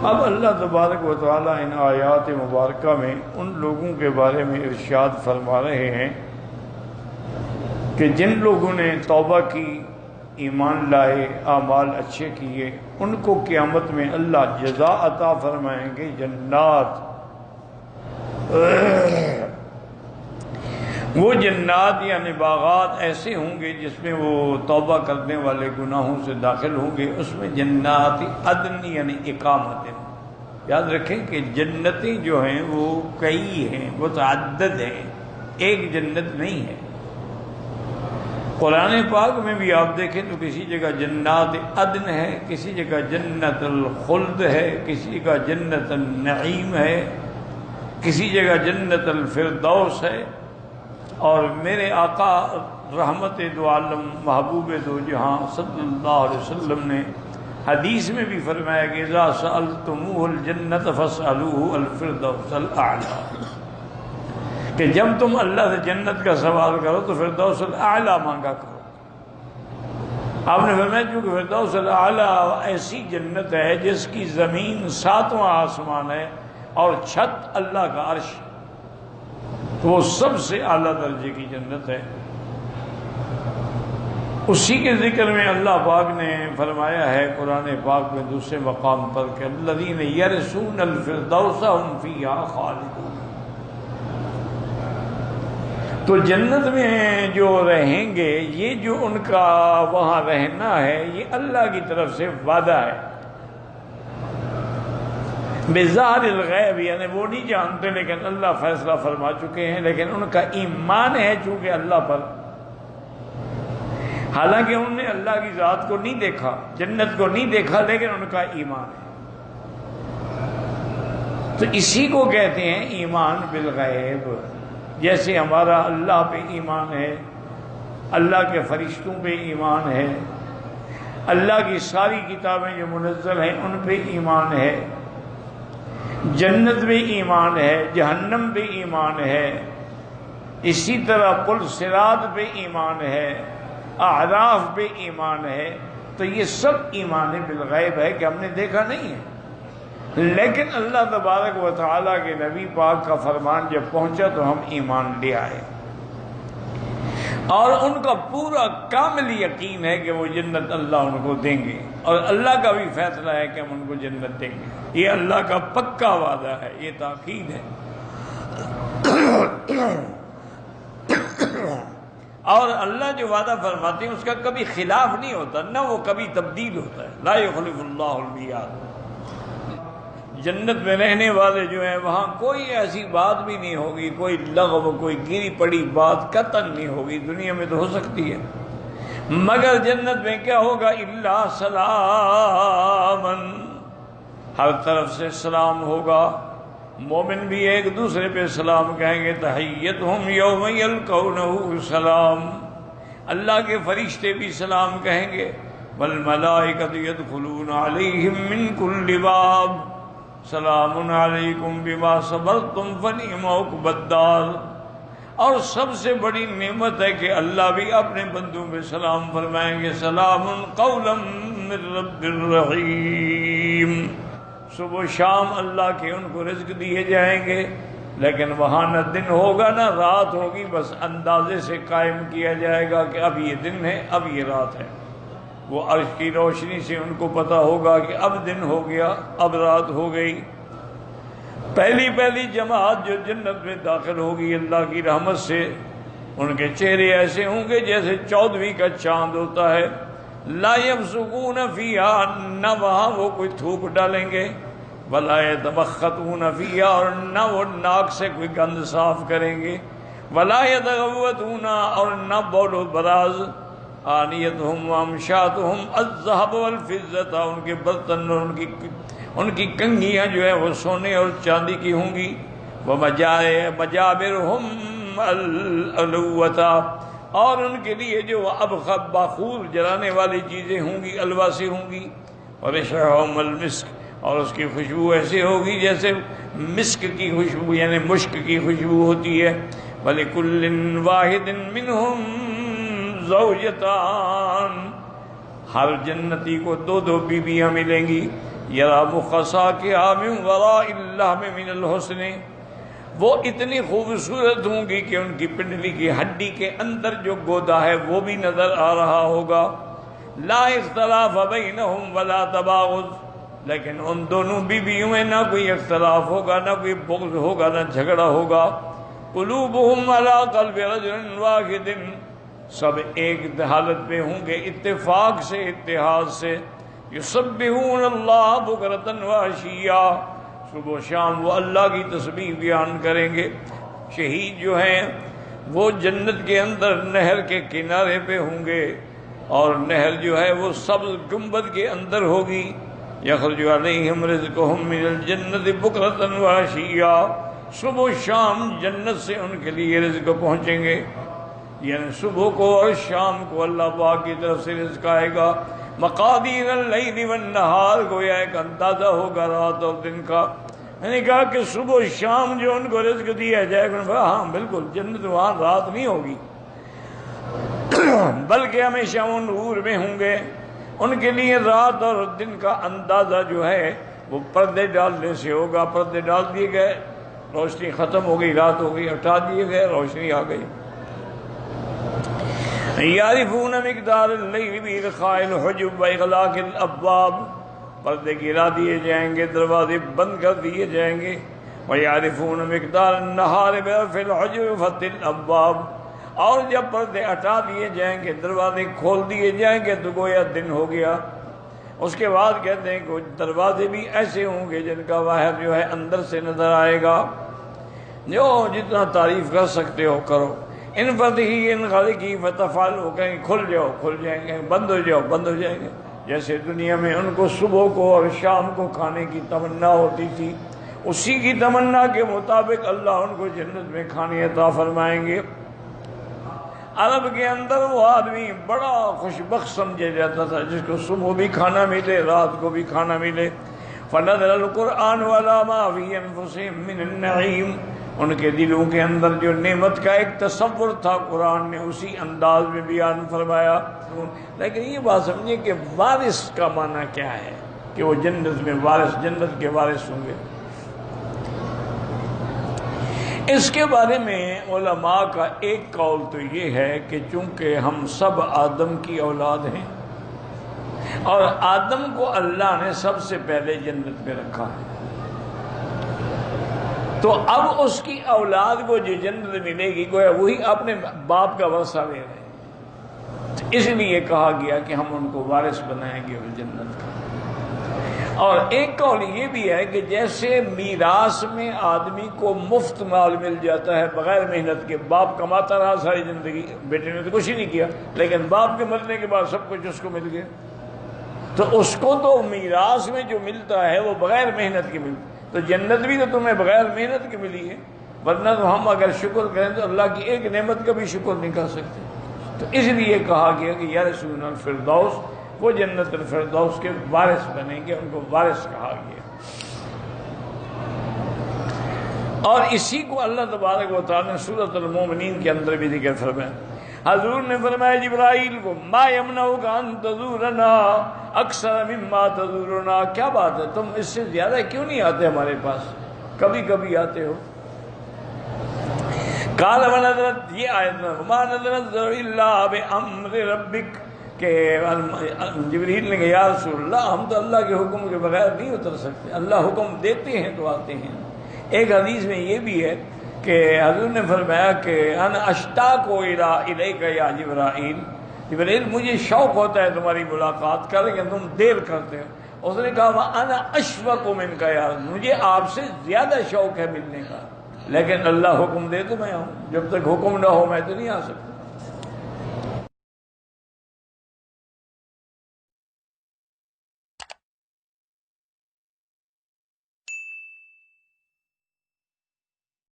اب اللہ تبارک و تعالیٰ ان آیات مبارکہ میں ان لوگوں کے بارے میں ارشاد فرما رہے ہیں کہ جن لوگوں نے توبہ کی، ایمان لائے، اعمال اچھے کیے، ان کو قیامت میں اللہ جزا عطا فرمائیں گے، جنات۔ وہ جنات یعنی باغات ایسے ہوں گے جس میں وہ توبہ کرنے والے گناہوں سے داخل ہوں گے، اس میں جنات عدن یعنی اقامت۔ یاد رکھیں کہ جنتیں جو ہیں وہ کئی ہیں، متعدد ہیں، ایک جنت نہیں ہے۔ قرآن پاک میں بھی آپ دیکھیں تو کسی جگہ جنات عدن ہے، کسی جگہ جنت الخلد ہے، کسی جگہ جنت النعیم ہے، کسی جگہ جنت الفردوس ہے۔ اور میرے آقا رحمت دو عالم محبوب دو جہاں صلی اللہ علیہ وسلم نے حدیث میں بھی فرمایا کہ اذا سألتموه الجنت فاسألوه الفردوس الاعلی، کہ جب تم اللہ سے جنت کا سوال کرو تو فردوس الاعلی مانگا کرو۔ آپ نے فرمایا چونکہ فردوس الاعلی ایسی جنت ہے جس کی زمین 7واں آسمان ہے اور چھت اللہ کا عرش، تو وہ سب سے اعلیٰ درجے کی جنت ہے۔ اسی کے ذکر میں اللہ پاک نے فرمایا ہے قرآن پاک میں دوسرے مقام پر کہ الذین یرثون الفردوس هم فیہا خالدون۔ تو جنت میں جو رہیں گے، یہ جو ان کا وہاں رہنا ہے، یہ اللہ کی طرف سے وعدہ ہے۔ بظاہر الغیب یعنی وہ نہیں جانتے لیکن اللہ فیصلہ فرما چکے ہیں، لیکن ان کا ایمان ہے چونکہ اللہ پر، حالانکہ انہوں نے اللہ کی ذات کو نہیں دیکھا، جنت کو نہیں دیکھا، لیکن ان کا ایمان ہے۔ تو اسی کو کہتے ہیں ایمان بالغیب۔ جیسے ہمارا اللہ پہ ایمان ہے، اللہ کے فرشتوں پہ ایمان ہے، اللہ کی ساری کتابیں جو منزل ہیں ان پہ ایمان ہے، جنت پہ ایمان ہے، جہنم پہ ایمان ہے، اسی طرح پل صراط پہ ایمان ہے، اعراف پہ ایمان ہے۔ تو یہ سب ایمان بالغیب ہے کہ ہم نے دیکھا نہیں ہے، لیکن اللہ تبارک و تعالیٰ کے نبی پاک کا فرمان جب پہنچا تو ہم ایمان لے آئے، اور ان کا پورا کامل یقین ہے کہ وہ جنت اللہ ان کو دیں گے، اور اللہ کا بھی فیصلہ ہے کہ ہم ان کو جنت دیں گے۔ یہ اللہ کا پکا وعدہ ہے، یہ تاکید ہے۔ اور اللہ جو وعدہ فرماتے ہیں اس کا کبھی خلاف نہیں ہوتا، نہ وہ کبھی تبدیل ہوتا ہے۔ لا یخلف اللہ المیعاد۔ جنت میں رہنے والے جو ہیں وہاں کوئی ایسی بات بھی نہیں ہوگی، کوئی لغو، کوئی گری پڑی بات قطعاً نہیں ہوگی۔ دنیا میں تو ہو سکتی ہے، مگر جنت میں کیا ہوگا؟ الا سلامن، ہر طرف سے سلام ہوگا۔ مومن بھی ایک دوسرے پہ سلام کہیں گے، تحیتہم یوم یلقونہ سلام۔ اللہ کے فرشتے بھی سلام کہیں گے، والملائکۃ یدخلون علیہم من کل باب سلام علیکم بما صبرتم فنعم عقبی الدار۔ اور سب سے بڑی نعمت ہے کہ اللہ بھی اپنے بندوں پہ سلام فرمائیں گے، سلام قولا من رب الرحیم۔ صبح و شام اللہ کے ان کو رزق دیے جائیں گے، لیکن وہاں نہ دن ہوگا نہ رات ہوگی، بس اندازے سے قائم کیا جائے گا کہ اب یہ دن ہے، اب یہ رات ہے۔ وہ عرش کی روشنی سے ان کو پتہ ہوگا کہ اب دن ہو گیا، اب رات ہو گئی۔ پہلی جماعت جو جنت میں داخل ہوگی اللہ کی رحمت سے، ان کے چہرے ایسے ہوں گے جیسے 14ویں کا چاند ہوتا ہے۔ لا یبصقون فیہا، نہ وہاں وہ کوئی تھوک ڈالیں گے، ولا یتبختون فیہا، اور نہ وہ ناک سے کوئی گند صاف کریں گے، ولا یتغوطون، اور نہ بول و براز۔ آنیتہم وامشاتہم الذہب والفضۃ، ان کے برتن اور ان کی کنگھیاں جو ہے وہ سونے اور چاندی کی ہوں گی۔ ومجابرہم الالوۃ، اور ان کے لیے جو ابخب بخور جلانے والی چیزیں ہوں گی، الوا سے ہوں گی۔ ورشہم المسک، اور اس کی خوشبو ایسی ہوگی جیسے مسک کی خوشبو یعنی مشک کی خوشبو ہوتی ہے۔ وَلِكُلٍّ وَاحِدٍ مِّنْهُمْ زَوْجَتَانِ، ہر جنتی کو 2 بیویاں ملیں گی۔ یرا مخصاکہا من وراء اللحم من الحسن، وہ اتنی خوبصورت ہوں گی کہ ان کی پنڈلی کی ہڈی کے اندر جو گودا ہے وہ بھی نظر آ رہا ہوگا۔ لا اختلاف بینہم ولا تباغض، لیکن ان دونوں بیویوں میں نہ کوئی اختلاف ہوگا، نہ کوئی بغض ہوگا، نہ جھگڑا ہوگا۔ قلوبہم علی قلب رجل واحد، سب ایک حالت میں ہوں گے، اتفاق سے، اتحاد سے۔ یسبحون اللہ بکرۃ وعشیا، صبح و شام وہ اللہ کی تسبیح بیان کریں گے۔ شہید جو ہیں وہ جنت کے اندر نہر کے کنارے پہ ہوں گے، اور نہر جو ہے وہ سبز گنبد کے اندر ہوگی۔ یخرج علیہم رزقہم من الجنت بکرۃ وعشیا، صبح و شام جنت سے ان کے لیے رزق پہنچیں گے، یعنی صبح کو اور شام کو اللہ پاک کی طرف سے رزق آئے گا۔ مقادیر اللیل والنہار، گویا ایک اندازہ ہوگا رات اور دن کا۔ میں نے کہا کہ صبح و شام جو ان کو رزق دیا جائے گا، ہاں بالکل، جنت وہاں رات نہیں ہوگی بلکہ ہمیشہ وہ نور میں ہوں گے۔ ان کے لیے رات اور دن کا اندازہ جو ہے وہ پردے ڈالنے سے ہوگا۔ پردے ڈال دیے گئے، روشنی ختم ہو گئی، رات ہو گئی، ہٹا دیے گئے، روشنی آ گئی۔ یعرفون مقدار اللیل بإرخاء الحجب وإغلاق الابواب، پردے گرا دیے جائیں گے، دروازے بند کر دیے جائیں گے۔ ویعرفون مقدار النہار برفع الحجب وفتح الابواب، اور جب پردے ہٹا دیے جائیں گے، دروازے کھول دیے جائیں گے تو گویا دن ہو گیا۔ اس کے بعد کہتے ہیں کہ دروازے بھی ایسے ہوں گے جن کا باہر جو ہے اندر سے نظر آئے گا۔ جو جتنا تعریف کر سکتے ہو کرو۔ ان فتحی ان خلقی فتفعلوا، کہیں کھل جاؤ کھل جائیں گے، بند ہو جاؤ بند ہو جائیں گے۔ جیسے دنیا میں ان کو صبح کو اور شام کو کھانے کی تمنا ہوتی تھی، اسی کی تمنا کے مطابق اللہ ان کو جنت میں کھانے عطا فرمائیں گے۔ عرب کے اندر وہ آدمی بڑا خوش بخت سمجھا جاتا تھا جس کو صبح بھی کھانا ملے، رات کو بھی کھانا ملے۔ فنزل القرآن علی ما فی انفسہم من النعیم، ان کے دلوں کے اندر جو نعمت کا ایک تصور تھا قرآن نے اسی انداز میں بیان فرمایا۔ لیکن یہ بات سمجھیں کہ وارث کا معنی کیا ہے، کہ وہ جنت میں وارث، جنت کے وارث ہوں گے۔ اس کے بارے میں علماء کا ایک قول تو یہ ہے کہ چونکہ ہم سب آدم کی اولاد ہیں، اور آدم کو اللہ نے سب سے پہلے جنت میں رکھا ہے، تو اب اس کی اولاد کو جو جنت ملے گی گویا وہی اپنے باپ کا ورثہ لے رہے ہیں، اس لیے کہا گیا کہ ہم ان کو وارث بنائیں گے اس جنت کا۔ اور ایک قول یہ بھی ہے کہ جیسے میراث میں آدمی کو مفت مال مل جاتا ہے بغیر محنت کے، باپ کماتا رہا ساری زندگی، بیٹے نے تو کچھ ہی نہیں کیا، لیکن باپ کے مرنے کے بعد سب کچھ اس کو مل گیا، تو اس کو تو میراث میں جو ملتا ہے وہ بغیر محنت کے ملتا ہے۔ تو جنت بھی تو تمہیں بغیر محنت کی ملی ہے، ورنہ تو ہم اگر شکر کریں تو اللہ کی ایک نعمت کا بھی شکر نہیں کر سکتے۔ تو اس لیے کہا گیا کہ یرثون الفردوس، وہ جنت الفردوس کے وارث بنیں گے، ان کو وارث کہا گیا۔ اور اسی کو اللہ تبارک و تعالیٰ نے سورۃ المومنین کے اندر بھی ذکر فرمایا۔ حضور نے فرمایا جبرائیل کو، ما یمنعک ان تزورنا اکثر مما تزورنا، کیا بات ہے تم اس سے زیادہ کیوں نہیں آتے ہمارے پاس، کبھی کبھی آتے ہو۔ قال ونزلت، یہ آیت میں ما نزلت الا بامر ربک، کہ جبریل نے کہا یا رسول اللہ ہم تو اللہ کے حکم کے بغیر نہیں اتر سکتے، اللہ حکم دیتے ہیں تو آتے ہیں۔ ایک حدیث میں یہ بھی ہے کہ حضور نے فرمایا کہ انا اشتاق الیک یا جبرائیل، جبرائیل مجھے شوق ہوتا ہے تمہاری ملاقات کا لیکن تم دیر کرتے ہو۔ اس نے کہا وانا اشفق منک یا رسول، مجھے آپ سے زیادہ شوق ہے ملنے کا، لیکن اللہ حکم دے تو میں آؤں، جب تک حکم نہ ہو میں تو نہیں آ سکتا۔